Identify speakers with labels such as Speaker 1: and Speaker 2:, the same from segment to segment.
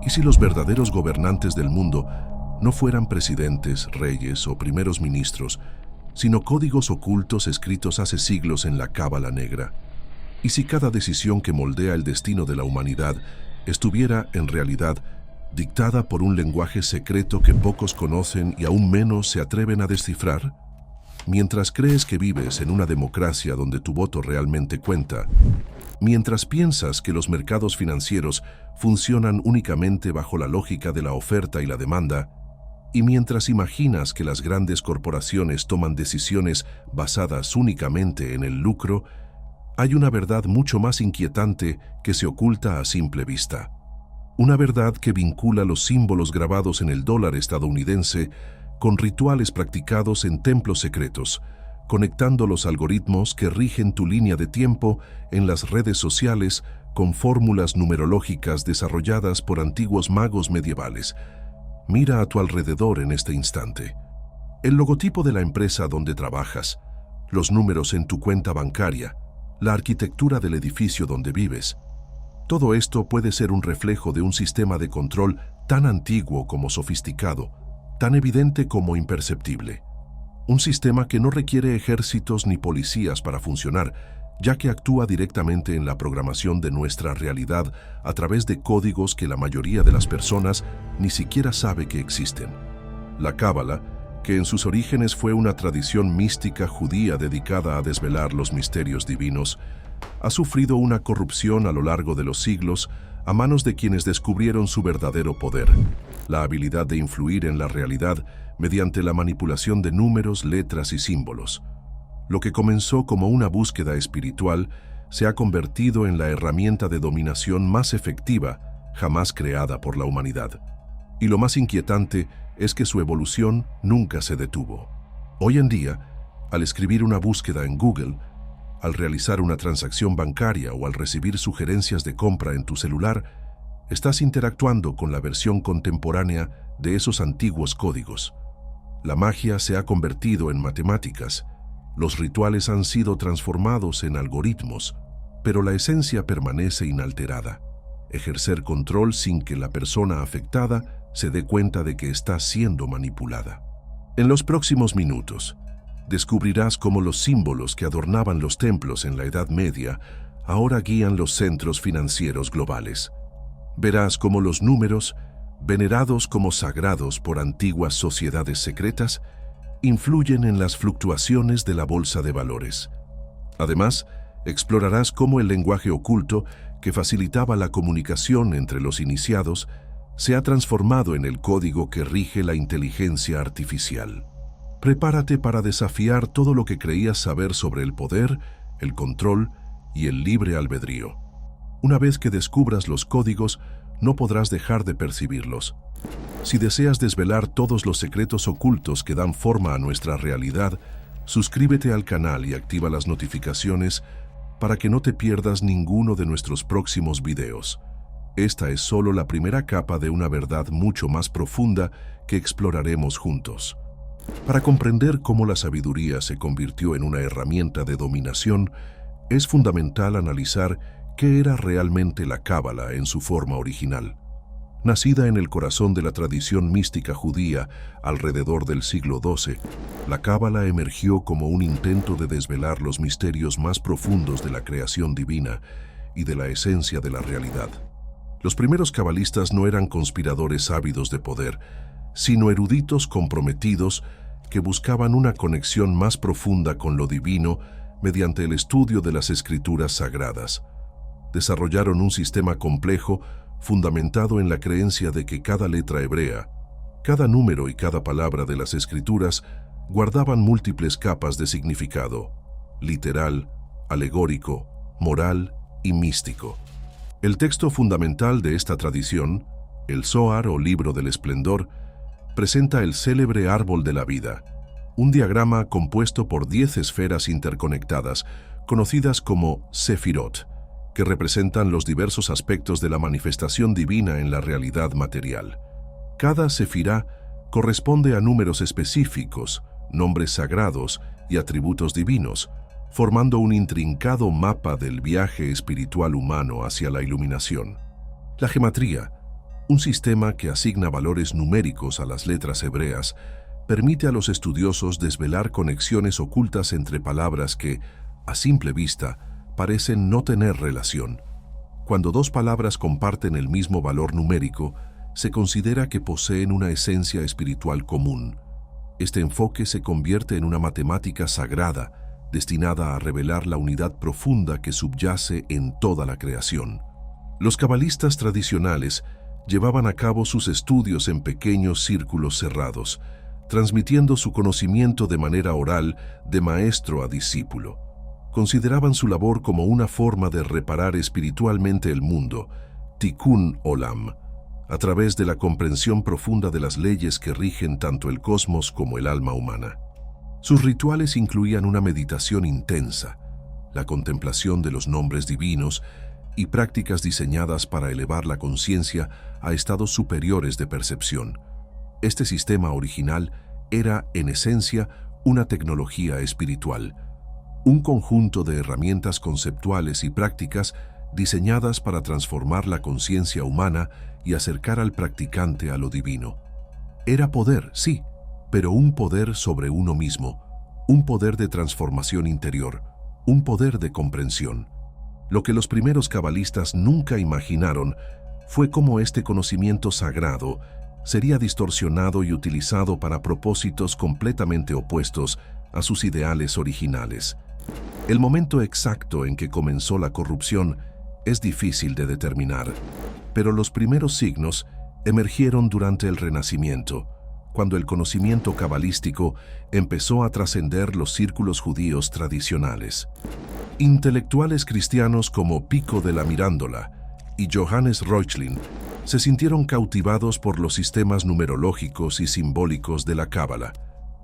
Speaker 1: ¿Y si los verdaderos gobernantes del mundo no fueran presidentes, reyes o primeros ministros, sino códigos ocultos escritos hace siglos en la Cábala Negra? ¿Y si cada decisión que moldea el destino de la humanidad estuviera, en realidad, dictada por un lenguaje secreto que pocos conocen y aún menos se atreven a descifrar? Mientras crees que vives en una democracia donde tu voto realmente cuenta, mientras piensas que los mercados financieros funcionan únicamente bajo la lógica de la oferta y la demanda, y mientras imaginas que las grandes corporaciones toman decisiones basadas únicamente en el lucro, hay una verdad mucho más inquietante que se oculta a simple vista. Una verdad que vincula los símbolos grabados en el dólar estadounidense con rituales practicados en templos secretos, conectando los algoritmos que rigen tu línea de tiempo en las redes sociales con fórmulas numerológicas desarrolladas por antiguos magos medievales. Mira a tu alrededor en este instante. El logotipo de la empresa donde trabajas, los números en tu cuenta bancaria, la arquitectura del edificio donde vives. Todo esto puede ser un reflejo de un sistema de control tan antiguo como sofisticado, tan evidente como imperceptible. Un sistema que no requiere ejércitos ni policías para funcionar, ya que actúa directamente en la programación de nuestra realidad a través de códigos que la mayoría de las personas ni siquiera sabe que existen. La Cábala, que en sus orígenes fue una tradición mística judía dedicada a desvelar los misterios divinos, ha sufrido una corrupción a lo largo de los siglos a manos de quienes descubrieron su verdadero poder, la habilidad de influir en la realidad mediante la manipulación de números, letras y símbolos. Lo que comenzó como una búsqueda espiritual se ha convertido en la herramienta de dominación más efectiva jamás creada por la humanidad. Y lo más inquietante es que su evolución nunca se detuvo. Hoy en día, al escribir una búsqueda en Google, al realizar una transacción bancaria o al recibir sugerencias de compra en tu celular, estás interactuando con la versión contemporánea de esos antiguos códigos. La magia se ha convertido en matemáticas, los rituales han sido transformados en algoritmos, pero la esencia permanece inalterada: ejercer control sin que la persona afectada se dé cuenta de que está siendo manipulada. En los próximos minutos, descubrirás cómo los símbolos que adornaban los templos en la Edad Media ahora guían los centros financieros globales. Verás cómo los números, venerados como sagrados por antiguas sociedades secretas, influyen en las fluctuaciones de la bolsa de valores. Además, explorarás cómo el lenguaje oculto que facilitaba la comunicación entre los iniciados se ha transformado en el código que rige la inteligencia artificial. Prepárate para desafiar todo lo que creías saber sobre el poder, el control y el libre albedrío. Una vez que descubras los códigos, no podrás dejar de percibirlos. Si deseas desvelar todos los secretos ocultos que dan forma a nuestra realidad, suscríbete al canal y activa las notificaciones para que no te pierdas ninguno de nuestros próximos videos. Esta es solo la primera capa de una verdad mucho más profunda que exploraremos juntos. Para comprender cómo la sabiduría se convirtió en una herramienta de dominación, es fundamental analizar qué era realmente la Cábala en su forma original. Nacida en el corazón de la tradición mística judía alrededor del siglo XII, la Cábala emergió como un intento de desvelar los misterios más profundos de la creación divina y de la esencia de la realidad. Los primeros cabalistas no eran conspiradores ávidos de poder, sino eruditos comprometidos que buscaban una conexión más profunda con lo divino mediante el estudio de las escrituras sagradas. Desarrollaron un sistema complejo fundamentado en la creencia de que cada letra hebrea, cada número y cada palabra de las escrituras guardaban múltiples capas de significado: literal, alegórico, moral y místico. El texto fundamental de esta tradición, el Zohar o Libro del Esplendor, presenta el célebre árbol de la vida, un diagrama compuesto por 10 esferas interconectadas, conocidas como Sefirot, que representan los diversos aspectos de la manifestación divina en la realidad material. Cada sefirá corresponde a números específicos, nombres sagrados y atributos divinos, formando un intrincado mapa del viaje espiritual humano hacia la iluminación. La gematría, Un sistema que asigna valores numéricos a las letras hebreas permite a los estudiosos desvelar conexiones ocultas entre palabras que, a simple vista, parecen no tener relación. Cuando dos palabras comparten el mismo valor numérico, se considera que poseen una esencia espiritual común. Este enfoque se convierte en una matemática sagrada, destinada a revelar la unidad profunda que subyace en toda la creación. Los cabalistas tradicionales llevaban a cabo sus estudios en pequeños círculos cerrados, transmitiendo su conocimiento de manera oral de maestro a discípulo. Consideraban su labor como una forma de reparar espiritualmente el mundo, Tikkun Olam, a través de la comprensión profunda de las leyes que rigen tanto el cosmos como el alma humana. Sus rituales incluían una meditación intensa, la contemplación de los nombres divinos y prácticas diseñadas para elevar la conciencia a estados superiores de percepción. Este sistema original era, en esencia, una tecnología espiritual, un conjunto de herramientas conceptuales y prácticas diseñadas para transformar la conciencia humana y acercar al practicante a lo divino. Era poder, sí, pero un poder sobre uno mismo, un poder de transformación interior, un poder de comprensión. Lo que los primeros cabalistas nunca imaginaron fue cómo este conocimiento sagrado sería distorsionado y utilizado para propósitos completamente opuestos a sus ideales originales. El momento exacto en que comenzó la corrupción es difícil de determinar, pero los primeros signos emergieron durante el Renacimiento, cuando el conocimiento cabalístico empezó a trascender los círculos judíos tradicionales. Intelectuales cristianos como Pico de la Mirandola y Johannes Reuchlin se sintieron cautivados por los sistemas numerológicos y simbólicos de la Cábala.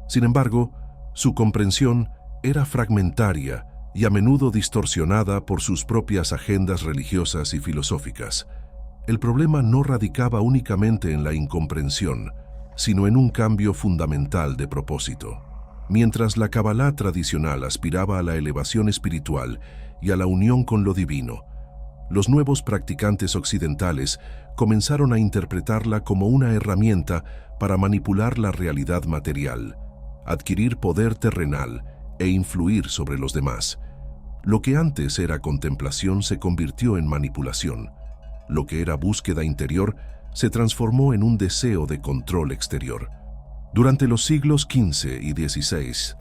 Speaker 1: Sin embargo, su comprensión era fragmentaria y a menudo distorsionada por sus propias agendas religiosas y filosóficas. El problema no radicaba únicamente en la incomprensión, sino en un cambio fundamental de propósito. Mientras la Kabbalah tradicional aspiraba a la elevación espiritual y a la unión con lo divino, los nuevos practicantes occidentales comenzaron a interpretarla como una herramienta para manipular la realidad material, adquirir poder terrenal e influir sobre los demás. Lo que antes era contemplación se convirtió en manipulación. Lo que era búsqueda interior se transformó en un deseo de control exterior. Durante los siglos XV y XVI,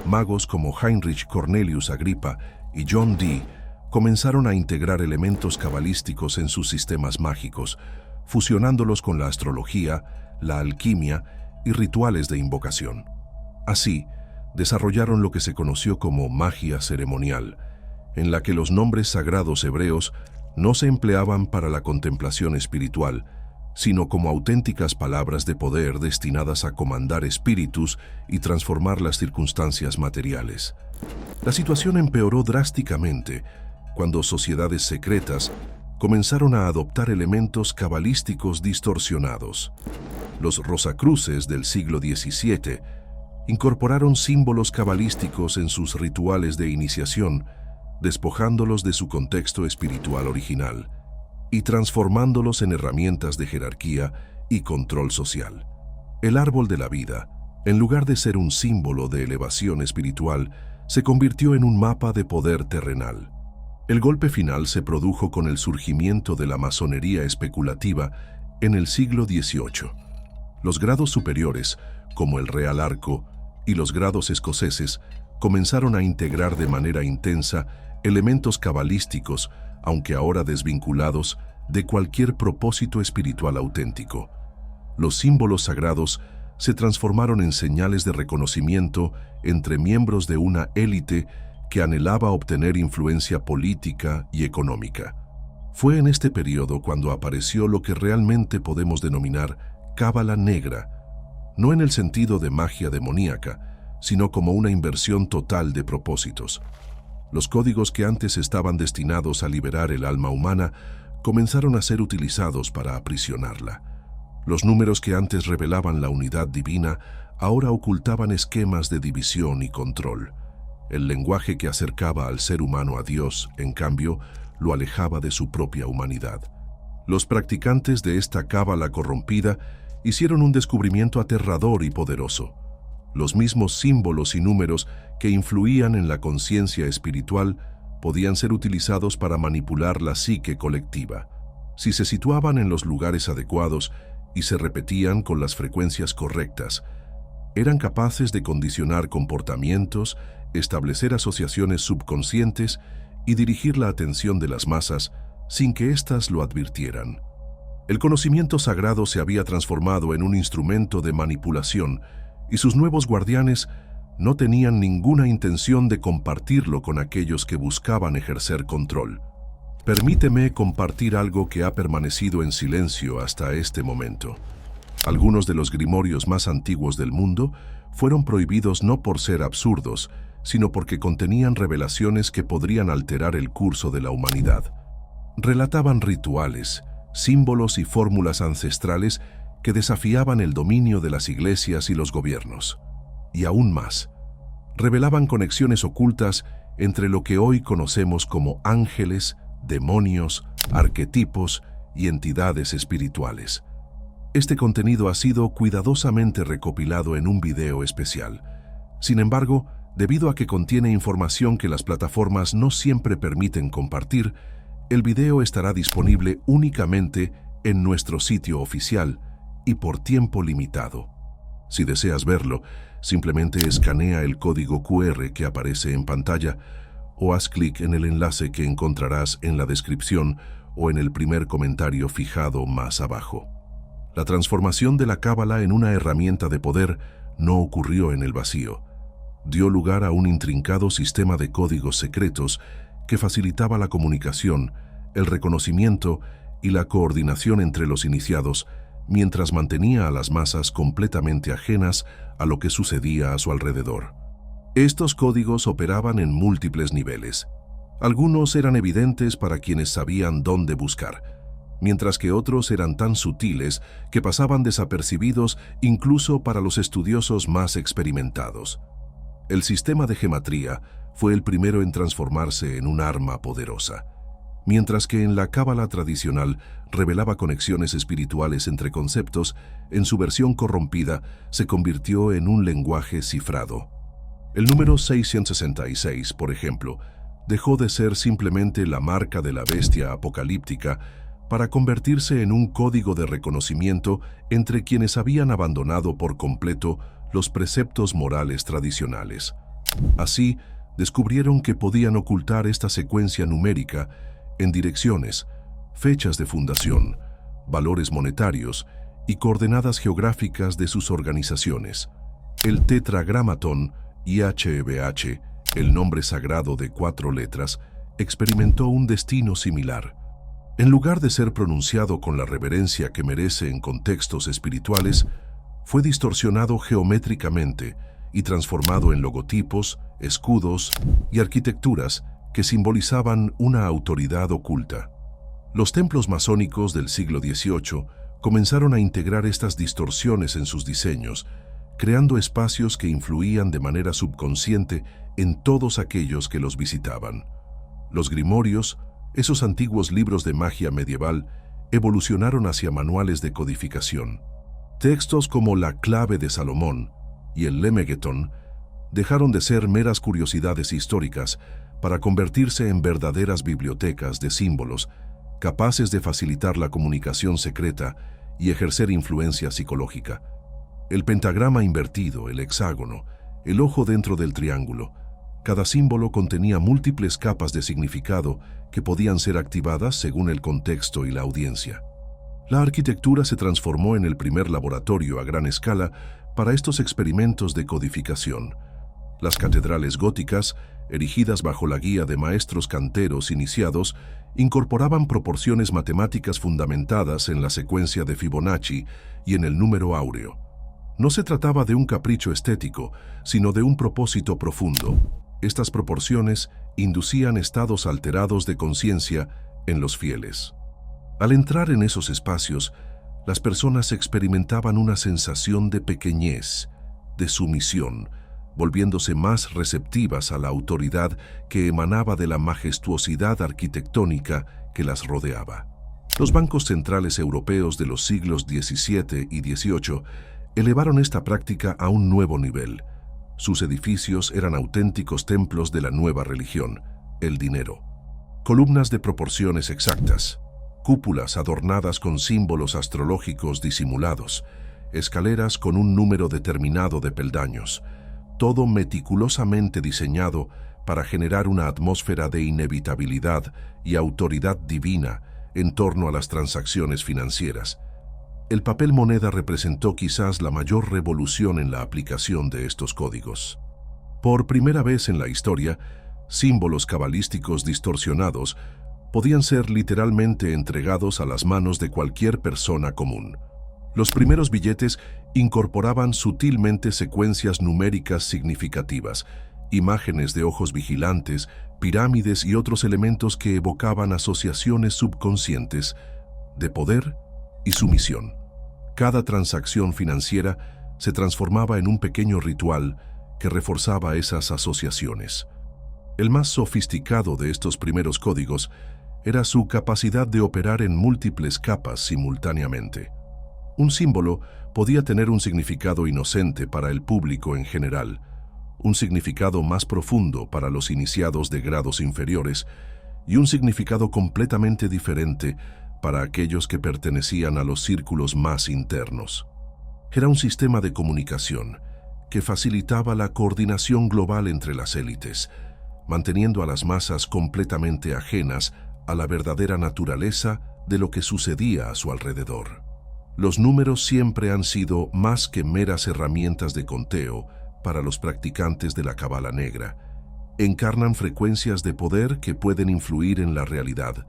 Speaker 1: magos como Heinrich Cornelius Agrippa y John Dee comenzaron a integrar elementos cabalísticos en sus sistemas mágicos, fusionándolos con la astrología, la alquimia y rituales de invocación. Así, desarrollaron lo que se conoció como magia ceremonial, en la que los nombres sagrados hebreos no se empleaban para la contemplación espiritual, sino como auténticas palabras de poder destinadas a comandar espíritus y transformar las circunstancias materiales. La situación empeoró drásticamente cuando sociedades secretas comenzaron a adoptar elementos cabalísticos distorsionados. Los Rosacruces del siglo XVII incorporaron símbolos cabalísticos en sus rituales de iniciación, despojándolos de su contexto espiritual original y transformándolos en herramientas de jerarquía y control social. El árbol de la vida, en lugar de ser un símbolo de elevación espiritual, se convirtió en un mapa de poder terrenal. El golpe final se produjo con el surgimiento de la masonería especulativa en el siglo XVIII. Los grados superiores, como el Real Arco, y los grados escoceses comenzaron a integrar de manera intensa elementos cabalísticos, aunque ahora desvinculados, de cualquier propósito espiritual auténtico. Los símbolos sagrados se transformaron en señales de reconocimiento entre miembros de una élite que anhelaba obtener influencia política y económica. Fue en este periodo cuando apareció lo que realmente podemos denominar Cábala negra, no en el sentido de magia demoníaca, sino como una inversión total de propósitos. Los códigos que antes estaban destinados a liberar el alma humana comenzaron a ser utilizados para aprisionarla. Los números que antes revelaban la unidad divina ahora ocultaban esquemas de división y control. El lenguaje que acercaba al ser humano a Dios, en cambio, lo alejaba de su propia humanidad. Los practicantes de esta cábala corrompida hicieron un descubrimiento aterrador y poderoso. Los mismos símbolos y números que influían en la conciencia espiritual podían ser utilizados para manipular la psique colectiva. Si se situaban en los lugares adecuados y se repetían con las frecuencias correctas, eran capaces de condicionar comportamientos, establecer asociaciones subconscientes y dirigir la atención de las masas sin que éstas lo advirtieran. El conocimiento sagrado se había transformado en un instrumento de manipulación y sus nuevos guardianes no tenían ninguna intención de compartirlo con aquellos que buscaban ejercer control. Permíteme compartir algo que ha permanecido en silencio hasta este momento. Algunos de los grimorios más antiguos del mundo fueron prohibidos no por ser absurdos, sino porque contenían revelaciones que podrían alterar el curso de la humanidad. Relataban rituales, símbolos y fórmulas ancestrales que desafiaban el dominio de las iglesias y los gobiernos. Y aún más, revelaban conexiones ocultas entre lo que hoy conocemos como ángeles, demonios, arquetipos y entidades espirituales. Este contenido ha sido cuidadosamente recopilado en un video especial. Sin embargo, debido a que contiene información que las plataformas no siempre permiten compartir, el video estará disponible únicamente en nuestro sitio oficial y por tiempo limitado. Si deseas verlo, simplemente escanea el código QR que aparece en pantalla o haz clic en el enlace que encontrarás en la descripción o en el primer comentario fijado más abajo. La transformación de la cábala en una herramienta de poder no ocurrió en el vacío. Dio lugar a un intrincado sistema de códigos secretos que facilitaba la comunicación, el reconocimiento y la coordinación entre los iniciados, mientras mantenía a las masas completamente ajenas a lo que sucedía a su alrededor. Estos códigos operaban en múltiples niveles. Algunos eran evidentes para quienes sabían dónde buscar, mientras que otros eran tan sutiles que pasaban desapercibidos incluso para los estudiosos más experimentados. El sistema de gematría fue el primero en transformarse en un arma poderosa. Mientras que en la cábala tradicional revelaba conexiones espirituales entre conceptos, en su versión corrompida se convirtió en un lenguaje cifrado. El número 666, por ejemplo, dejó de ser simplemente la marca de la bestia apocalíptica para convertirse en un código de reconocimiento entre quienes habían abandonado por completo los preceptos morales tradicionales. Así, descubrieron que podían ocultar esta secuencia numérica en direcciones, fechas de fundación, valores monetarios y coordenadas geográficas de sus organizaciones. El tetragramatón IHBH, el nombre sagrado de 4 letras, experimentó un destino similar. En lugar de ser pronunciado con la reverencia que merece en contextos espirituales, fue distorsionado geométricamente y transformado en logotipos, escudos y arquitecturas que simbolizaban una autoridad oculta. Los templos masónicos del siglo XVIII comenzaron a integrar estas distorsiones en sus diseños, creando espacios que influían de manera subconsciente en todos aquellos que los visitaban. Los grimorios, esos antiguos libros de magia medieval, evolucionaron hacia manuales de codificación. Textos como la Clave de Salomón y el Lemegeton dejaron de ser meras curiosidades históricas para convertirse en verdaderas bibliotecas de símbolos, capaces de facilitar la comunicación secreta y ejercer influencia psicológica. El pentagrama invertido, el hexágono, el ojo dentro del triángulo, cada símbolo contenía múltiples capas de significado que podían ser activadas según el contexto y la audiencia. La arquitectura se transformó en el primer laboratorio a gran escala para estos experimentos de codificación. Las catedrales góticas, erigidas bajo la guía de maestros canteros iniciados, incorporaban proporciones matemáticas fundamentadas en la secuencia de Fibonacci y en el número áureo. No se trataba de un capricho estético, sino de un propósito profundo. Estas proporciones inducían estados alterados de conciencia en los fieles. Al entrar en esos espacios, las personas experimentaban una sensación de pequeñez, de sumisión, volviéndose más receptivas a la autoridad que emanaba de la majestuosidad arquitectónica que las rodeaba. Los bancos centrales europeos de los siglos XVII y XVIII elevaron esta práctica a un nuevo nivel. Sus edificios eran auténticos templos de la nueva religión, el dinero. Columnas de proporciones exactas, cúpulas adornadas con símbolos astrológicos disimulados, escaleras con un número determinado de peldaños, todo meticulosamente diseñado para generar una atmósfera de inevitabilidad y autoridad divina en torno a las transacciones financieras. El papel moneda representó quizás la mayor revolución en la aplicación de estos códigos. Por primera vez en la historia, símbolos cabalísticos distorsionados podían ser literalmente entregados a las manos de cualquier persona común. Los primeros billetes incorporaban sutilmente secuencias numéricas significativas, imágenes de ojos vigilantes, pirámides y otros elementos que evocaban asociaciones subconscientes de poder y sumisión. Cada transacción financiera se transformaba en un pequeño ritual que reforzaba esas asociaciones. El más sofisticado de estos primeros códigos era su capacidad de operar en múltiples capas simultáneamente. Un símbolo podía tener un significado inocente para el público en general, un significado más profundo para los iniciados de grados inferiores y un significado completamente diferente para aquellos que pertenecían a los círculos más internos. Era un sistema de comunicación que facilitaba la coordinación global entre las élites, manteniendo a las masas completamente ajenas a la verdadera naturaleza de lo que sucedía a su alrededor. Los números siempre han sido más que meras herramientas de conteo para los practicantes de la Cábala Negra. Encarnan frecuencias de poder que pueden influir en la realidad,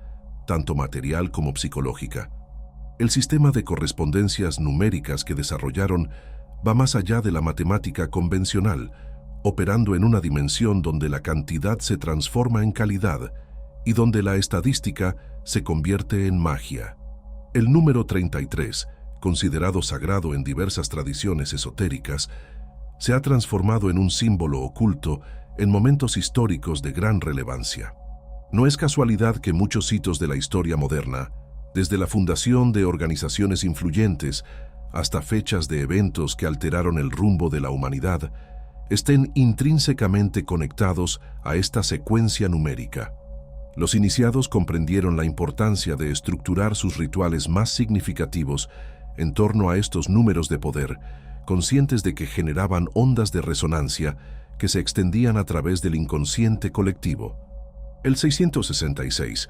Speaker 1: tanto material como psicológica. El sistema de correspondencias numéricas que desarrollaron va más allá de la matemática convencional, operando en una dimensión donde la cantidad se transforma en calidad y donde la estadística se convierte en magia. El número 33, considerado sagrado en diversas tradiciones esotéricas, se ha transformado en un símbolo oculto en momentos históricos de gran relevancia. No es casualidad que muchos hitos de la historia moderna, desde la fundación de organizaciones influyentes hasta fechas de eventos que alteraron el rumbo de la humanidad, estén intrínsecamente conectados a esta secuencia numérica. Los iniciados comprendieron la importancia de estructurar sus rituales más significativos en torno a estos números de poder, conscientes de que generaban ondas de resonancia que se extendían a través del inconsciente colectivo. El 666,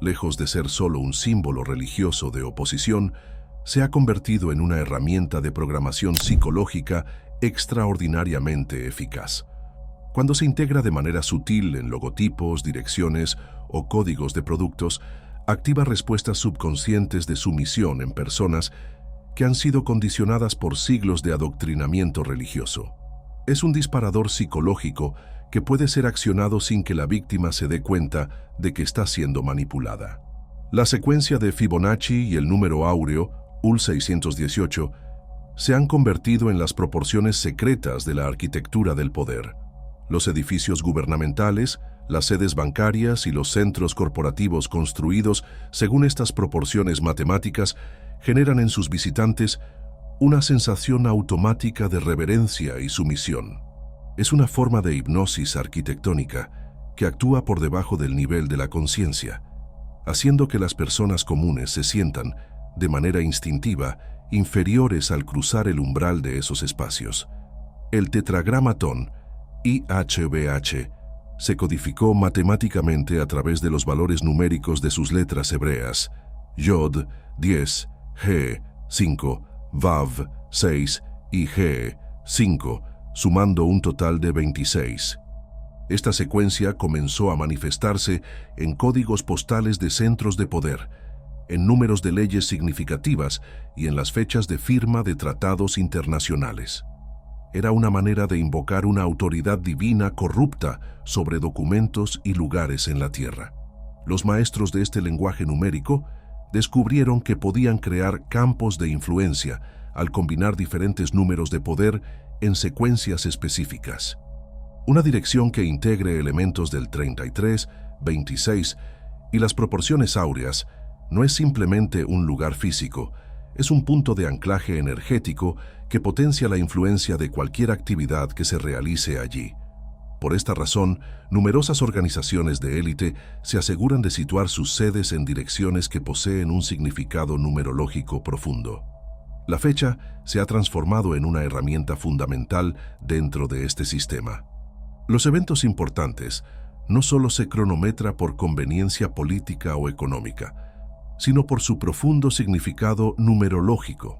Speaker 1: lejos de ser solo un símbolo religioso de oposición, se ha convertido en una herramienta de programación psicológica extraordinariamente eficaz. Cuando se integra de manera sutil en logotipos, direcciones o códigos de productos, activa respuestas subconscientes de sumisión en personas que han sido condicionadas por siglos de adoctrinamiento religioso. Es un disparador psicológico que puede ser accionado sin que la víctima se dé cuenta de que está siendo manipulada. La secuencia de Fibonacci y el número áureo, UL 618, se han convertido en las proporciones secretas de la arquitectura del poder. Los edificios gubernamentales, las sedes bancarias y los centros corporativos construidos según estas proporciones matemáticas generan en sus visitantes una sensación automática de reverencia y sumisión. Es una forma de hipnosis arquitectónica que actúa por debajo del nivel de la conciencia, haciendo que las personas comunes se sientan, de manera instintiva, inferiores al cruzar el umbral de esos espacios. El tetragramatón, IHBH, se codificó matemáticamente a través de los valores numéricos de sus letras hebreas, Yod, 10, He, 5, Vav, 6 y He, 5, sumando un total de 26. Esta secuencia comenzó a manifestarse en códigos postales de centros de poder, en números de leyes significativas y en las fechas de firma de tratados internacionales. Era una manera de invocar una autoridad divina corrupta sobre documentos y lugares en la tierra. Los maestros de este lenguaje numérico descubrieron que podían crear campos de influencia al combinar diferentes números de poder en secuencias específicas. Una dirección que integre elementos del 33, 26 y las proporciones áureas no es simplemente un lugar físico, es un punto de anclaje energético que potencia la influencia de cualquier actividad que se realice allí. Por esta razón, numerosas organizaciones de élite se aseguran de situar sus sedes en direcciones que poseen un significado numerológico profundo. La fecha se ha transformado en una herramienta fundamental dentro de este sistema. Los eventos importantes no solo se cronometra por conveniencia política o económica, sino por su profundo significado numerológico.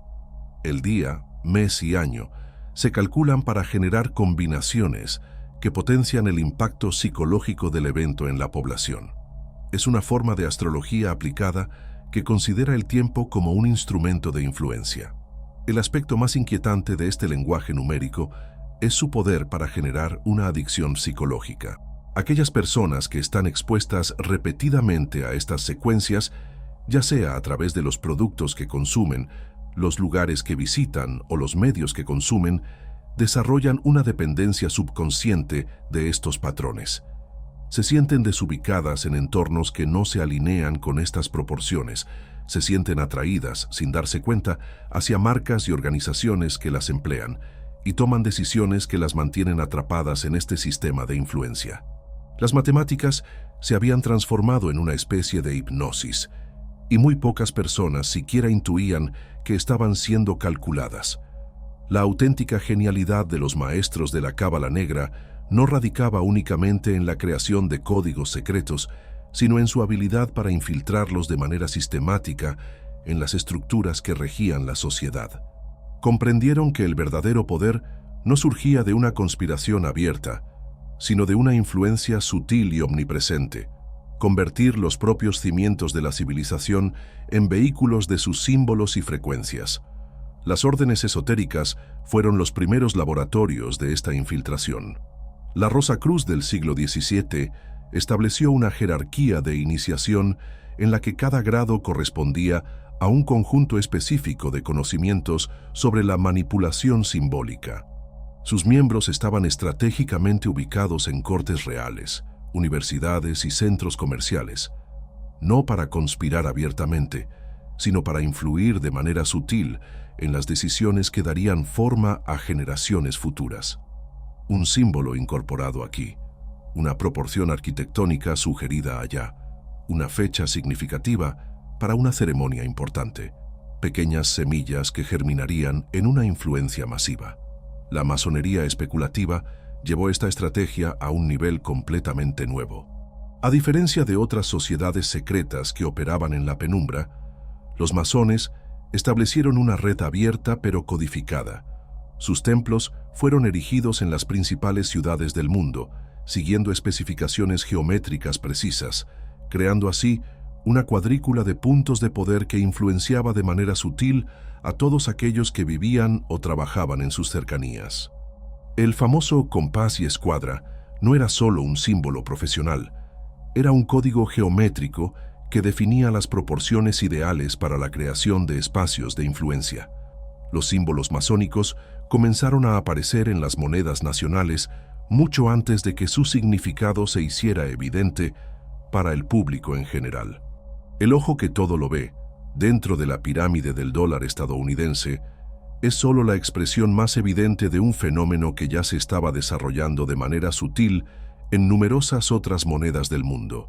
Speaker 1: El día, mes y año se calculan para generar combinaciones que potencian el impacto psicológico del evento en la población. Es una forma de astrología aplicada que considera el tiempo como un instrumento de influencia. El aspecto más inquietante de este lenguaje numérico es su poder para generar una adicción psicológica. Aquellas personas que están expuestas repetidamente a estas secuencias, ya sea a través de los productos que consumen, los lugares que visitan o los medios que consumen, desarrollan una dependencia subconsciente de estos patrones. Se sienten desubicadas en entornos que no se alinean con estas proporciones, se sienten atraídas, sin darse cuenta, hacia marcas y organizaciones que las emplean y toman decisiones que las mantienen atrapadas en este sistema de influencia. Las matemáticas se habían transformado en una especie de hipnosis, y muy pocas personas siquiera intuían que estaban siendo calculadas. La auténtica genialidad de los maestros de la Cábala Negra no radicaba únicamente en la creación de códigos secretos, sino en su habilidad para infiltrarlos de manera sistemática en las estructuras que regían la sociedad. Comprendieron que el verdadero poder no surgía de una conspiración abierta, sino de una influencia sutil y omnipresente, convertir los propios cimientos de la civilización en vehículos de sus símbolos y frecuencias. Las órdenes esotéricas fueron los primeros laboratorios de esta infiltración. La Rosa Cruz del siglo XVII estableció una jerarquía de iniciación en la que cada grado correspondía a un conjunto específico de conocimientos sobre la manipulación simbólica. Sus miembros estaban estratégicamente ubicados en cortes reales, universidades y centros comerciales, no para conspirar abiertamente, sino para influir de manera sutil en las decisiones que darían forma a generaciones futuras. Un símbolo incorporado aquí, una proporción arquitectónica sugerida allá, una fecha significativa para una ceremonia importante, pequeñas semillas que germinarían en una influencia masiva. La masonería especulativa llevó esta estrategia a un nivel completamente nuevo. A diferencia de otras sociedades secretas que operaban en la penumbra, los masones establecieron una red abierta pero codificada. Sus templos fueron erigidos en las principales ciudades del mundo, siguiendo especificaciones geométricas precisas, creando así una cuadrícula de puntos de poder que influenciaba de manera sutil a todos aquellos que vivían o trabajaban en sus cercanías. El famoso compás y escuadra no era solo un símbolo profesional, era un código geométrico que definía las proporciones ideales para la creación de espacios de influencia. Los símbolos masónicos comenzaron a aparecer en las monedas nacionales mucho antes de que su significado se hiciera evidente para el público en general. El ojo que todo lo ve, dentro de la pirámide del dólar estadounidense, es solo la expresión más evidente de un fenómeno que ya se estaba desarrollando de manera sutil en numerosas otras monedas del mundo.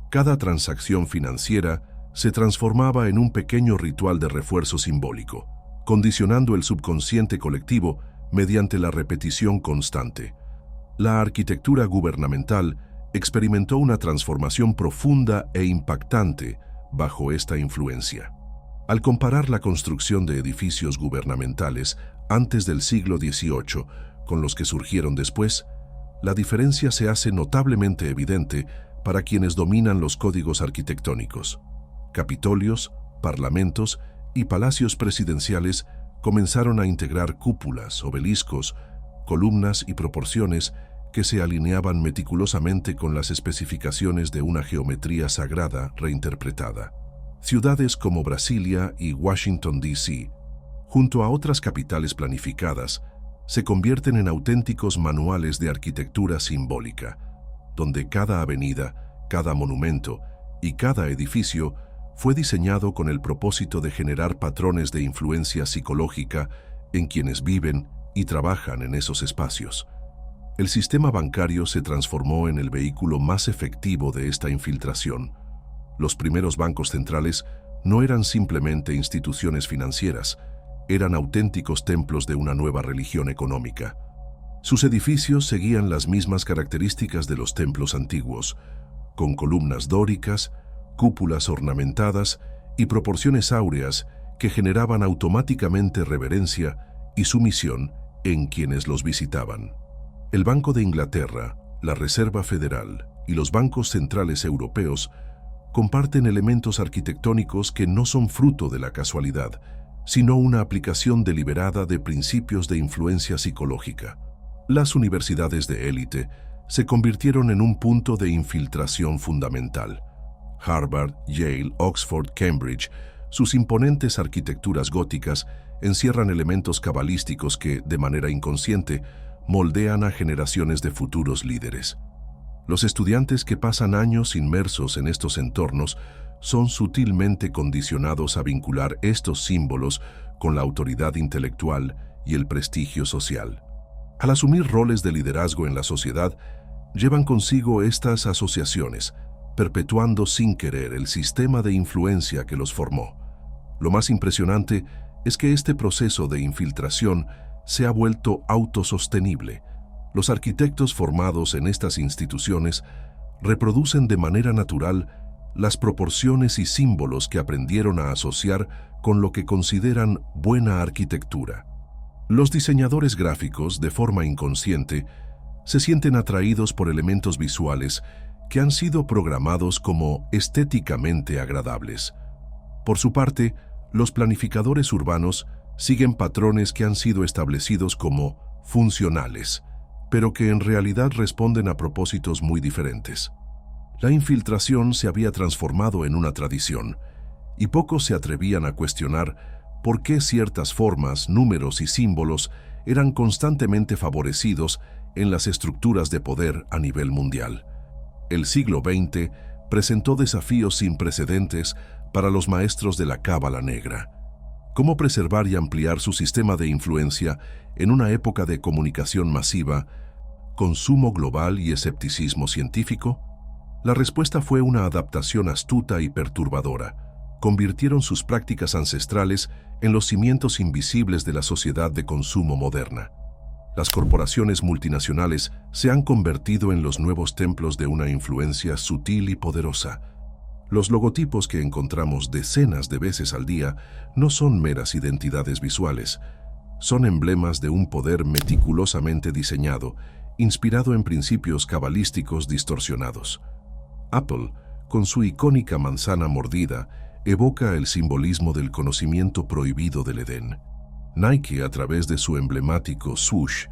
Speaker 1: Cada transacción financiera se transformaba en un pequeño ritual de refuerzo simbólico, condicionando el subconsciente colectivo mediante la repetición constante. La arquitectura gubernamental experimentó una transformación profunda e impactante bajo esta influencia. Al comparar la construcción de edificios gubernamentales antes del siglo XVIII con los que surgieron después, la diferencia se hace notablemente evidente para quienes dominan los códigos arquitectónicos. Capitolios, parlamentos y palacios presidenciales comenzaron a integrar cúpulas, obeliscos, columnas y proporciones que se alineaban meticulosamente con las especificaciones de una geometría sagrada reinterpretada. Ciudades como Brasilia y Washington, D.C., junto a otras capitales planificadas, se convierten en auténticos manuales de arquitectura simbólica, donde cada avenida, cada monumento y cada edificio fue diseñado con el propósito de generar patrones de influencia psicológica en quienes viven y trabajan en esos espacios. El sistema bancario se transformó en el vehículo más efectivo de esta infiltración. Los primeros bancos centrales no eran simplemente instituciones financieras, eran auténticos templos de una nueva religión económica. Sus edificios seguían las mismas características de los templos antiguos, con columnas dóricas, cúpulas ornamentadas y proporciones áureas que generaban automáticamente reverencia y sumisión en quienes los visitaban. El Banco de Inglaterra, la Reserva Federal y los bancos centrales europeos comparten elementos arquitectónicos que no son fruto de la casualidad, sino una aplicación deliberada de principios de influencia psicológica. Las universidades de élite se convirtieron en un punto de infiltración fundamental. Harvard, Yale, Oxford, Cambridge, sus imponentes arquitecturas góticas encierran elementos cabalísticos que, de manera inconsciente, moldean a generaciones de futuros líderes. Los estudiantes que pasan años inmersos en estos entornos son sutilmente condicionados a vincular estos símbolos con la autoridad intelectual y el prestigio social. Al asumir roles de liderazgo en la sociedad, llevan consigo estas asociaciones, perpetuando sin querer el sistema de influencia que los formó. Lo más impresionante es que este proceso de infiltración se ha vuelto autosostenible. Los arquitectos formados en estas instituciones reproducen de manera natural las proporciones y símbolos que aprendieron a asociar con lo que consideran buena arquitectura. Los diseñadores gráficos, de forma inconsciente, se sienten atraídos por elementos visuales que han sido programados como estéticamente agradables. Por su parte, los planificadores urbanos siguen patrones que han sido establecidos como funcionales, pero que en realidad responden a propósitos muy diferentes. La infiltración se había transformado en una tradición, y pocos se atrevían a cuestionar por qué ciertas formas, números y símbolos eran constantemente favorecidos en las estructuras de poder a nivel mundial. El siglo XX presentó desafíos sin precedentes para los maestros de la Cábala Negra. ¿Cómo preservar y ampliar su sistema de influencia en una época de comunicación masiva, consumo global y escepticismo científico? La respuesta fue una adaptación astuta y perturbadora. Convirtieron sus prácticas ancestrales en los cimientos invisibles de la sociedad de consumo moderna. Las corporaciones multinacionales se han convertido en los nuevos templos de una influencia sutil y poderosa. Los logotipos que encontramos decenas de veces al día no son meras identidades visuales, son emblemas de un poder meticulosamente diseñado, inspirado en principios cabalísticos distorsionados. Apple, con su icónica manzana mordida, evoca el simbolismo del conocimiento prohibido del Edén. Nike, a través de su emblemático swoosh,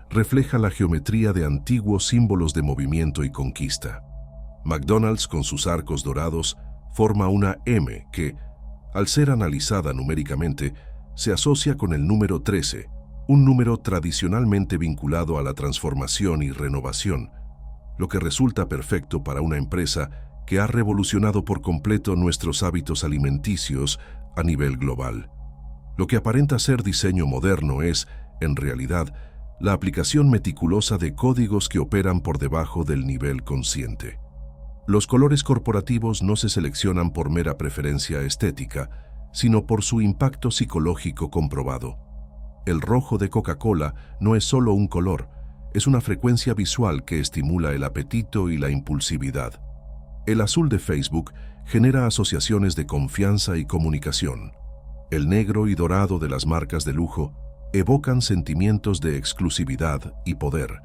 Speaker 1: refleja la geometría de antiguos símbolos de movimiento y conquista. McDonald's, con sus arcos dorados, forma una M que, al ser analizada numéricamente, se asocia con el número 13, un número tradicionalmente vinculado a la transformación y renovación, lo que resulta perfecto para una empresa que ha revolucionado por completo nuestros hábitos alimenticios a nivel global. Lo que aparenta ser diseño moderno es, en realidad, la aplicación meticulosa de códigos que operan por debajo del nivel consciente. Los colores corporativos no se seleccionan por mera preferencia estética, sino por su impacto psicológico comprobado. El rojo de Coca-Cola no es solo un color, es una frecuencia visual que estimula el apetito y la impulsividad. El azul de Facebook genera asociaciones de confianza y comunicación. El negro y dorado de las marcas de lujo evocan sentimientos de exclusividad y poder.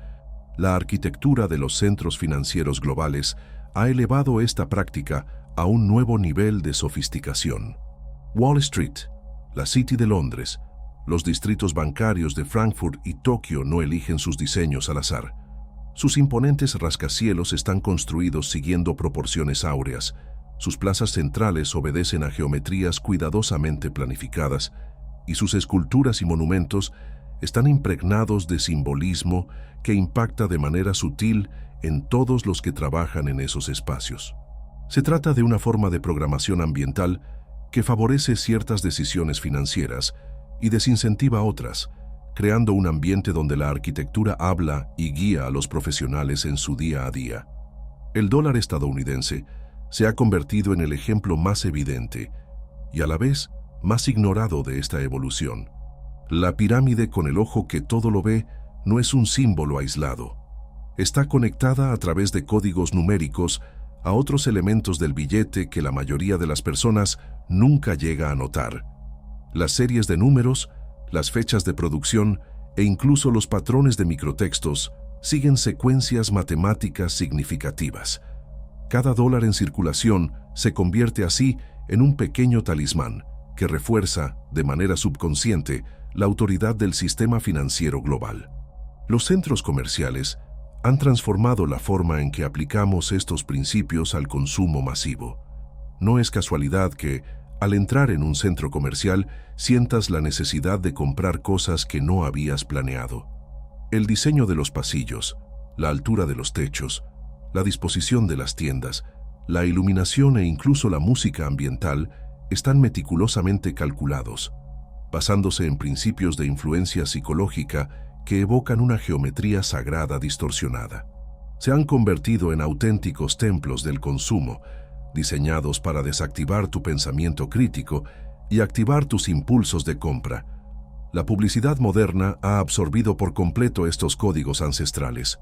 Speaker 1: La arquitectura de los centros financieros globales ha elevado esta práctica a un nuevo nivel de sofisticación. Wall Street, la City de Londres, los distritos bancarios de Frankfurt y Tokio no eligen sus diseños al azar. Sus imponentes rascacielos están construidos siguiendo proporciones áureas. Sus plazas centrales obedecen a geometrías cuidadosamente planificadas y sus esculturas y monumentos están impregnados de simbolismo que impacta de manera sutil en todos los que trabajan en esos espacios. Se trata de una forma de programación ambiental que favorece ciertas decisiones financieras y desincentiva otras, creando un ambiente donde la arquitectura habla y guía a los profesionales en su día a día. El dólar estadounidense se ha convertido en el ejemplo más evidente y a la vez más ignorado de esta evolución. La pirámide con el ojo que todo lo ve no es un símbolo aislado. Está conectada a través de códigos numéricos a otros elementos del billete que la mayoría de las personas nunca llega a notar. Las series de números, las fechas de producción e incluso los patrones de microtextos siguen secuencias matemáticas significativas. Cada dólar en circulación se convierte así en un pequeño talismán que refuerza, de manera subconsciente, la autoridad del sistema financiero global. Los centros comerciales han transformado la forma en que aplicamos estos principios al consumo masivo. No es casualidad que, al entrar en un centro comercial, sientas la necesidad de comprar cosas que no habías planeado. El diseño de los pasillos, la altura de los techos, la disposición de las tiendas, la iluminación e incluso la música ambiental están meticulosamente calculados, basándose en principios de influencia psicológica que evocan una geometría sagrada distorsionada. Se han convertido en auténticos templos del consumo, diseñados para desactivar tu pensamiento crítico y activar tus impulsos de compra. La publicidad moderna ha absorbido por completo estos códigos ancestrales.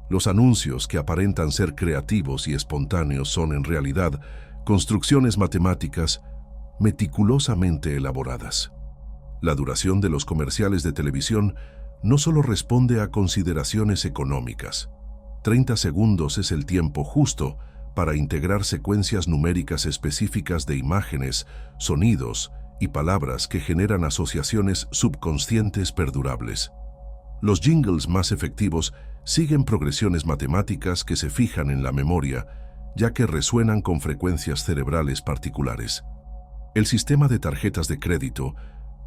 Speaker 1: Los anuncios que aparentan ser creativos y espontáneos son en realidad construcciones matemáticas meticulosamente elaboradas. La duración de los comerciales de televisión no solo responde a consideraciones económicas. 30 segundos es el tiempo justo para integrar secuencias numéricas específicas de imágenes, sonidos y palabras que generan asociaciones subconscientes perdurables. Los jingles más efectivos siguen progresiones matemáticas que se fijan en la memoria, ya que resuenan con frecuencias cerebrales particulares. El sistema de tarjetas de crédito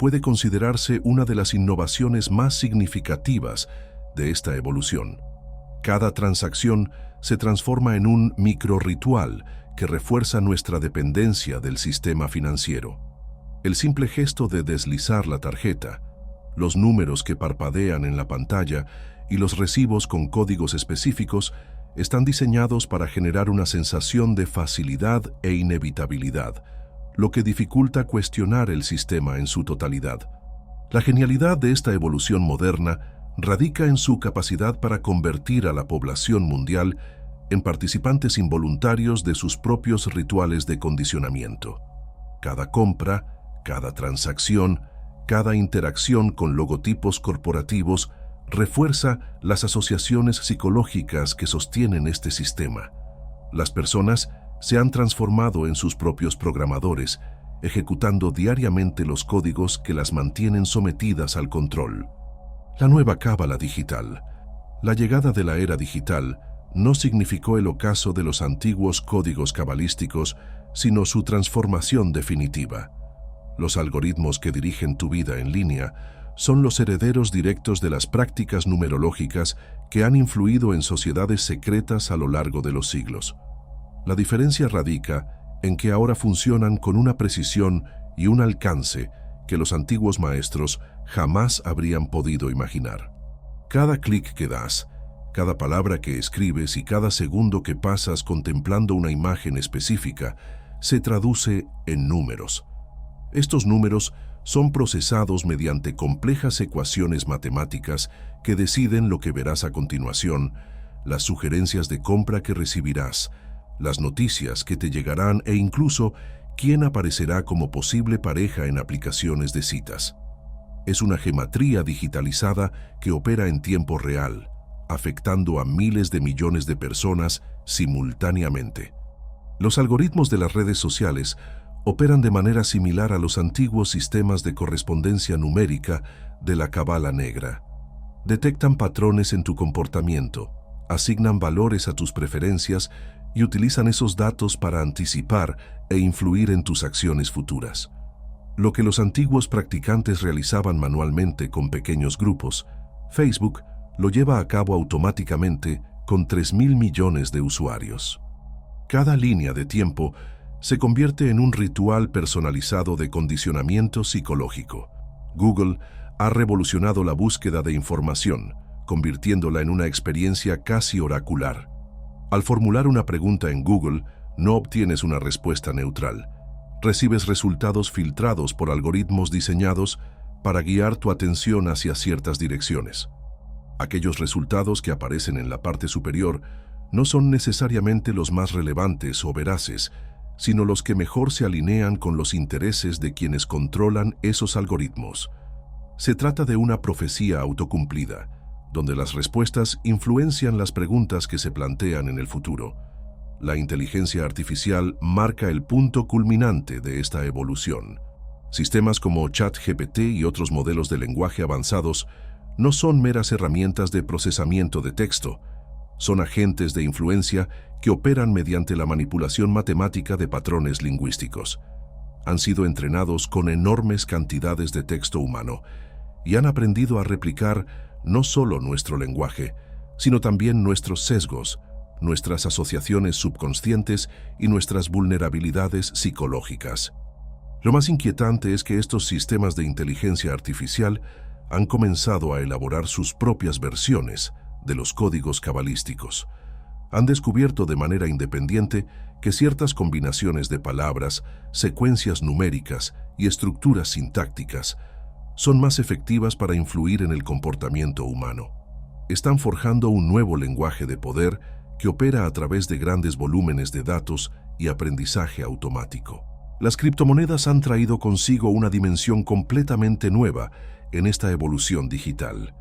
Speaker 1: puede considerarse una de las innovaciones más significativas de esta evolución. Cada transacción se transforma en un microrritual que refuerza nuestra dependencia del sistema financiero. El simple gesto de deslizar la tarjeta, los números que parpadean en la pantalla y los recibos con códigos específicos están diseñados para generar una sensación de facilidad e inevitabilidad, lo que dificulta cuestionar el sistema en su totalidad. La genialidad de esta evolución moderna radica en su capacidad para convertir a la población mundial en participantes involuntarios de sus propios rituales de condicionamiento. Cada compra, cada transacción, cada interacción con logotipos corporativos refuerza las asociaciones psicológicas que sostienen este sistema. Las personas se han transformado en sus propios programadores, ejecutando diariamente los códigos que las mantienen sometidas al control. La nueva cábala digital. La llegada de la era digital no significó el ocaso de los antiguos códigos cabalísticos, sino su transformación definitiva. Los algoritmos que dirigen tu vida en línea son los herederos directos de las prácticas numerológicas que han influido en sociedades secretas a lo largo de los siglos. La diferencia radica en que ahora funcionan con una precisión y un alcance que los antiguos maestros jamás habrían podido imaginar. Cada clic que das, cada palabra que escribes y cada segundo que pasas contemplando una imagen específica se traduce en números. Estos números son procesados mediante complejas ecuaciones matemáticas que deciden lo que verás a continuación, las sugerencias de compra que recibirás, las noticias que te llegarán e incluso quién aparecerá como posible pareja en aplicaciones de citas. Es una geometría digitalizada que opera en tiempo real, afectando a miles de millones de personas simultáneamente. Los algoritmos de las redes sociales operan de manera similar a los antiguos sistemas de correspondencia numérica de la Cábala Negra. Detectan patrones en tu comportamiento, asignan valores a tus preferencias y utilizan esos datos para anticipar e influir en tus acciones futuras. Lo que los antiguos practicantes realizaban manualmente con pequeños grupos, Facebook lo lleva a cabo automáticamente con 3.000 millones de usuarios. Cada línea de tiempo se convierte en un ritual personalizado de condicionamiento psicológico. Google ha revolucionado la búsqueda de información, convirtiéndola en una experiencia casi oracular. Al formular una pregunta en Google, no obtienes una respuesta neutral. Recibes resultados filtrados por algoritmos diseñados para guiar tu atención hacia ciertas direcciones. Aquellos resultados que aparecen en la parte superior no son necesariamente los más relevantes o veraces, sino los que mejor se alinean con los intereses de quienes controlan esos algoritmos. Se trata de una profecía autocumplida, donde las respuestas influencian las preguntas que se plantean en el futuro. La inteligencia artificial marca el punto culminante de esta evolución. Sistemas como ChatGPT y otros modelos de lenguaje avanzados no son meras herramientas de procesamiento de texto, son agentes de influencia que operan mediante la manipulación matemática de patrones lingüísticos. Han sido entrenados con enormes cantidades de texto humano y han aprendido a replicar no solo nuestro lenguaje, sino también nuestros sesgos, nuestras asociaciones subconscientes y nuestras vulnerabilidades psicológicas. Lo más inquietante es que estos sistemas de inteligencia artificial han comenzado a elaborar sus propias versiones de los códigos cabalísticos. Han descubierto de manera independiente que ciertas combinaciones de palabras, secuencias numéricas y estructuras sintácticas son más efectivas para influir en el comportamiento humano. Están forjando un nuevo lenguaje de poder que opera a través de grandes volúmenes de datos y aprendizaje automático. Las criptomonedas han traído consigo una dimensión completamente nueva en esta evolución digital.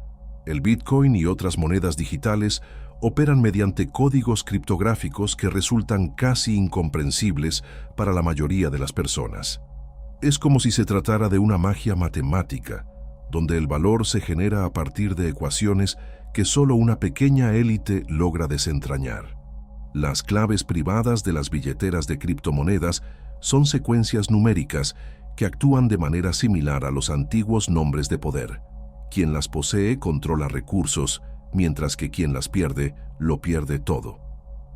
Speaker 1: El Bitcoin y otras monedas digitales operan mediante códigos criptográficos que resultan casi incomprensibles para la mayoría de las personas. Es como si se tratara de una magia matemática, donde el valor se genera a partir de ecuaciones que solo una pequeña élite logra desentrañar. Las claves privadas de las billeteras de criptomonedas son secuencias numéricas que actúan de manera similar a los antiguos nombres de poder. Quien las posee controla recursos, mientras que quien las pierde, lo pierde todo.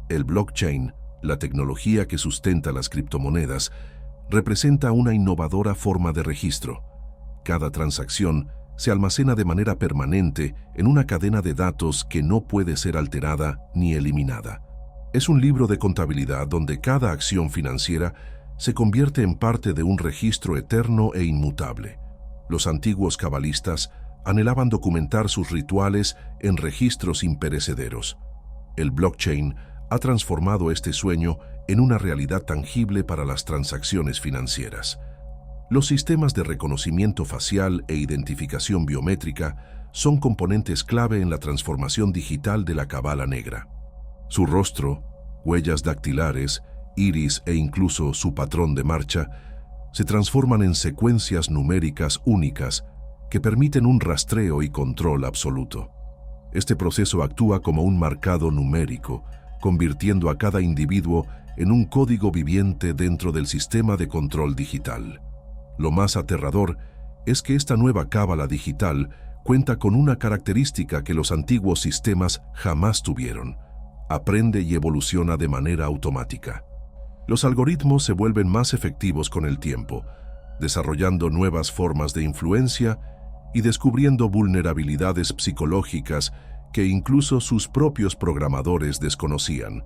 Speaker 1: El blockchain, la tecnología que sustenta las criptomonedas, representa una innovadora forma de registro. Cada transacción se almacena de manera permanente en una cadena de datos que no puede ser alterada ni eliminada. Es un libro de contabilidad donde cada acción financiera se convierte en parte de un registro eterno e inmutable. Los antiguos cabalistas anhelaban documentar sus rituales en registros imperecederos. El blockchain ha transformado este sueño en una realidad tangible para las transacciones financieras. Los sistemas de reconocimiento facial e identificación biométrica son componentes clave en la transformación digital de la Cábala Negra. Su rostro, huellas dactilares, iris e incluso su patrón de marcha se transforman en secuencias numéricas únicas que permiten un rastreo y control absoluto. Este proceso actúa como un marcado numérico, convirtiendo a cada individuo en un código viviente dentro del sistema de control digital. Lo más aterrador es que esta nueva cábala digital cuenta con una característica que los antiguos sistemas jamás tuvieron: aprende y evoluciona de manera automática. Los algoritmos se vuelven más efectivos con el tiempo, desarrollando nuevas formas de influencia y descubriendo vulnerabilidades psicológicas que incluso sus propios programadores desconocían.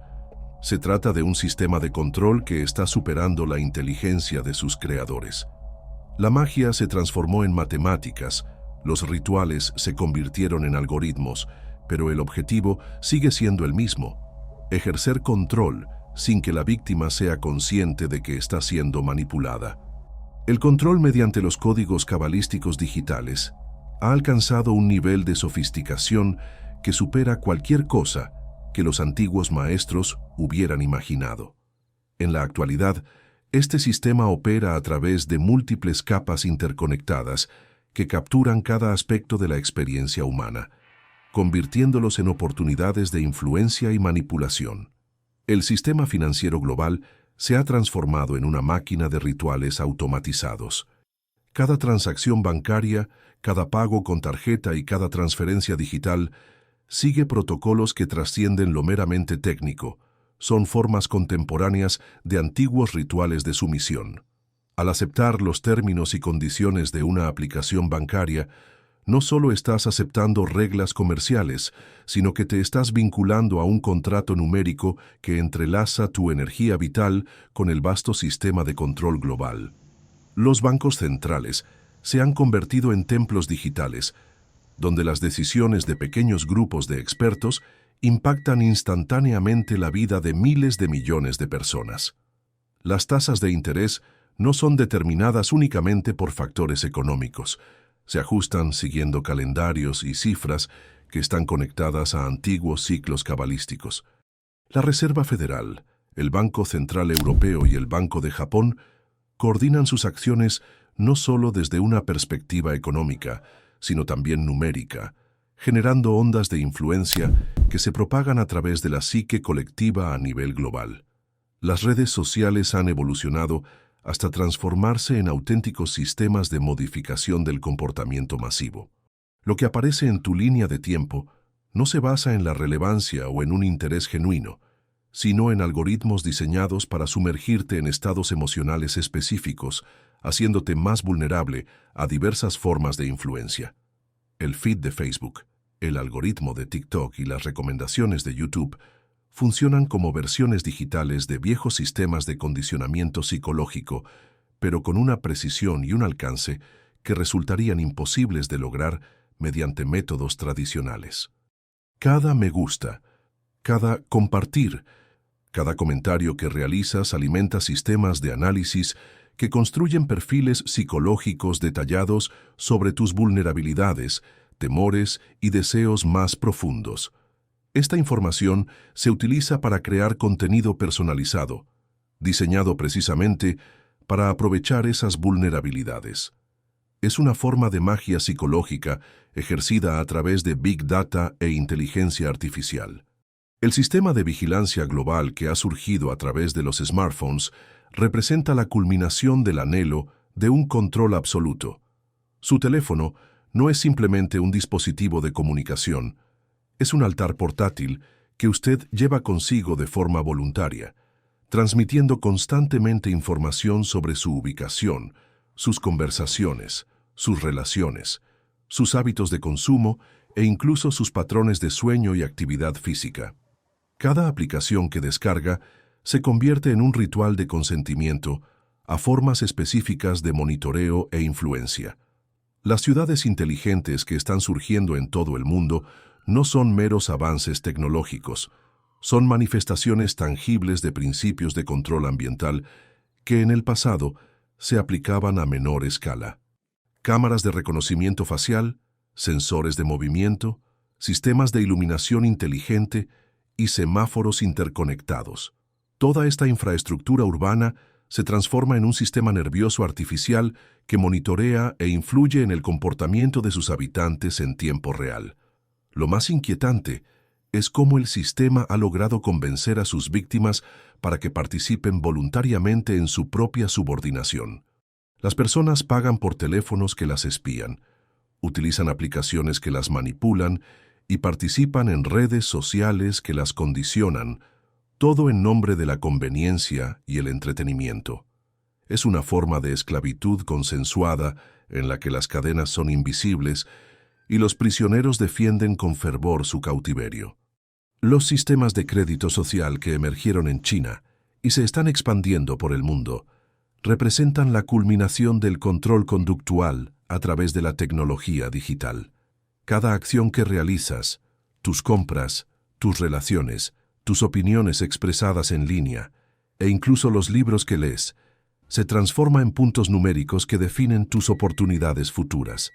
Speaker 1: Se trata de un sistema de control que está superando la inteligencia de sus creadores. La magia se transformó en matemáticas, los rituales se convirtieron en algoritmos, pero el objetivo sigue siendo el mismo: ejercer control sin que la víctima sea consciente de que está siendo manipulada. El control mediante los códigos cabalísticos digitales ha alcanzado un nivel de sofisticación que supera cualquier cosa que los antiguos maestros hubieran imaginado. En la actualidad, este sistema opera a través de múltiples capas interconectadas que capturan cada aspecto de la experiencia humana, convirtiéndolos en oportunidades de influencia y manipulación. El sistema financiero global se ha transformado en una máquina de rituales automatizados. Cada transacción bancaria, cada pago con tarjeta y cada transferencia digital sigue protocolos que trascienden lo meramente técnico, son formas contemporáneas de antiguos rituales de sumisión. Al aceptar los términos y condiciones de una aplicación bancaria, no solo estás aceptando reglas comerciales, sino que te estás vinculando a un contrato numérico que entrelaza tu energía vital con el vasto sistema de control global. Los bancos centrales se han convertido en templos digitales, donde las decisiones de pequeños grupos de expertos impactan instantáneamente la vida de miles de millones de personas. Las tasas de interés no son determinadas únicamente por factores económicos. Se ajustan siguiendo calendarios y cifras que están conectadas a antiguos ciclos cabalísticos. La Reserva Federal, el Banco Central Europeo y el Banco de Japón coordinan sus acciones no solo desde una perspectiva económica, sino también numérica, generando ondas de influencia que se propagan a través de la psique colectiva a nivel global. Las redes sociales han evolucionado hasta transformarse en auténticos sistemas de modificación del comportamiento masivo. Lo que aparece en tu línea de tiempo no se basa en la relevancia o en un interés genuino, sino en algoritmos diseñados para sumergirte en estados emocionales específicos, haciéndote más vulnerable a diversas formas de influencia. El feed de Facebook, el algoritmo de TikTok y las recomendaciones de YouTube funcionan como versiones digitales de viejos sistemas de condicionamiento psicológico, pero con una precisión y un alcance que resultarían imposibles de lograr mediante métodos tradicionales. Cada me gusta, cada compartir, cada comentario que realizas alimenta sistemas de análisis que construyen perfiles psicológicos detallados sobre tus vulnerabilidades, temores y deseos más profundos. Esta información se utiliza para crear contenido personalizado, diseñado precisamente para aprovechar esas vulnerabilidades. Es una forma de magia psicológica ejercida a través de Big Data e inteligencia artificial. El sistema de vigilancia global que ha surgido a través de los smartphones representa la culminación del anhelo de un control absoluto. Su teléfono no es simplemente un dispositivo de comunicación, es un altar portátil que usted lleva consigo de forma voluntaria, transmitiendo constantemente información sobre su ubicación, sus conversaciones, sus relaciones, sus hábitos de consumo e incluso sus patrones de sueño y actividad física. Cada aplicación que descarga se convierte en un ritual de consentimiento a formas específicas de monitoreo e influencia. Las ciudades inteligentes que están surgiendo en todo el mundo no son meros avances tecnológicos, son manifestaciones tangibles de principios de control ambiental que en el pasado se aplicaban a menor escala. Cámaras de reconocimiento facial, sensores de movimiento, sistemas de iluminación inteligente y semáforos interconectados. Toda esta infraestructura urbana se transforma en un sistema nervioso artificial que monitorea e influye en el comportamiento de sus habitantes en tiempo real. Lo más inquietante es cómo el sistema ha logrado convencer a sus víctimas para que participen voluntariamente en su propia subordinación. Las personas pagan por teléfonos que las espían, utilizan aplicaciones que las manipulan y participan en redes sociales que las condicionan, todo en nombre de la conveniencia y el entretenimiento. Es una forma de esclavitud consensuada en la que las cadenas son invisibles y los prisioneros defienden con fervor su cautiverio. Los sistemas de crédito social que emergieron en China y se están expandiendo por el mundo representan la culminación del control conductual a través de la tecnología digital. Cada acción que realizas, tus compras, tus relaciones, tus opiniones expresadas en línea e incluso los libros que lees, se transforma en puntos numéricos que definen tus oportunidades futuras.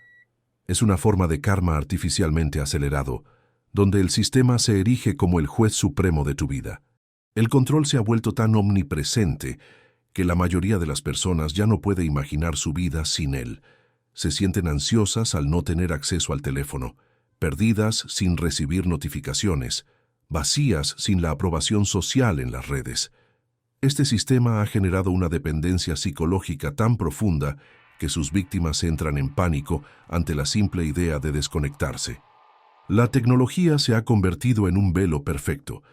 Speaker 1: Es una forma de karma artificialmente acelerado, donde el sistema se erige como el juez supremo de tu vida. El control se ha vuelto tan omnipresente que la mayoría de las personas ya no puede imaginar su vida sin él. Se sienten ansiosas al no tener acceso al teléfono, perdidas sin recibir notificaciones, vacías sin la aprobación social en las redes. Este sistema ha generado una dependencia psicológica tan profunda que sus víctimas entran en pánico ante la simple idea de desconectarse. La tecnología se ha convertido en un velo perfecto,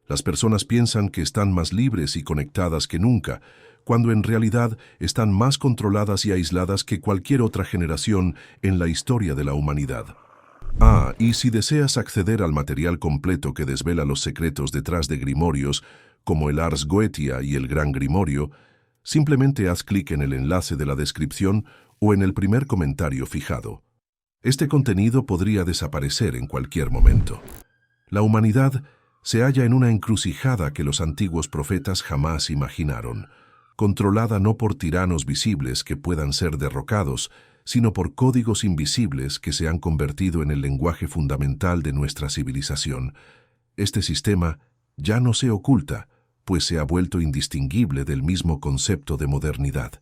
Speaker 1: Las personas piensan que están más libres y conectadas que nunca, cuando en realidad están más controladas y aisladas que cualquier otra generación en la historia de la humanidad. Y si deseas acceder al material completo que desvela los secretos detrás de grimorios, como el Ars Goetia y el Gran Grimorio, simplemente haz clic en el enlace de la descripción o en el primer comentario fijado. Este contenido podría desaparecer en cualquier momento. La humanidad se halla en una encrucijada que los antiguos profetas jamás imaginaron, controlada no por tiranos visibles que puedan ser derrocados, sino por códigos invisibles que se han convertido en el lenguaje fundamental de nuestra civilización. Este sistema ya no se oculta, pues se ha vuelto indistinguible del mismo concepto de modernidad.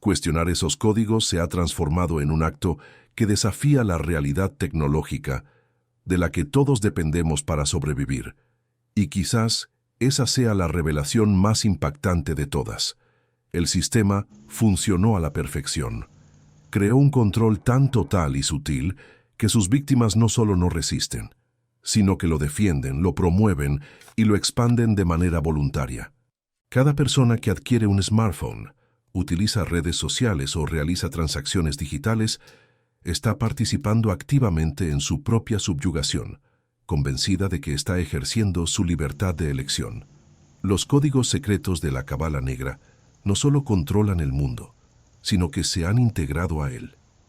Speaker 1: Cuestionar esos códigos se ha transformado en un acto que desafía la realidad tecnológica, de la que todos dependemos para sobrevivir. Y quizás esa sea la revelación más impactante de todas. El sistema funcionó a la perfección. Creó un control tan total y sutil que sus víctimas no solo no resisten, sino que lo defienden, lo promueven y lo expanden de manera voluntaria. Cada persona que adquiere un smartphone, utiliza redes sociales o realiza transacciones digitales, está participando activamente en su propia subyugación, convencida de que está ejerciendo su libertad de elección. Los códigos secretos de la Cábala Negra no solo controlan el mundo, sino que se han integrado a él.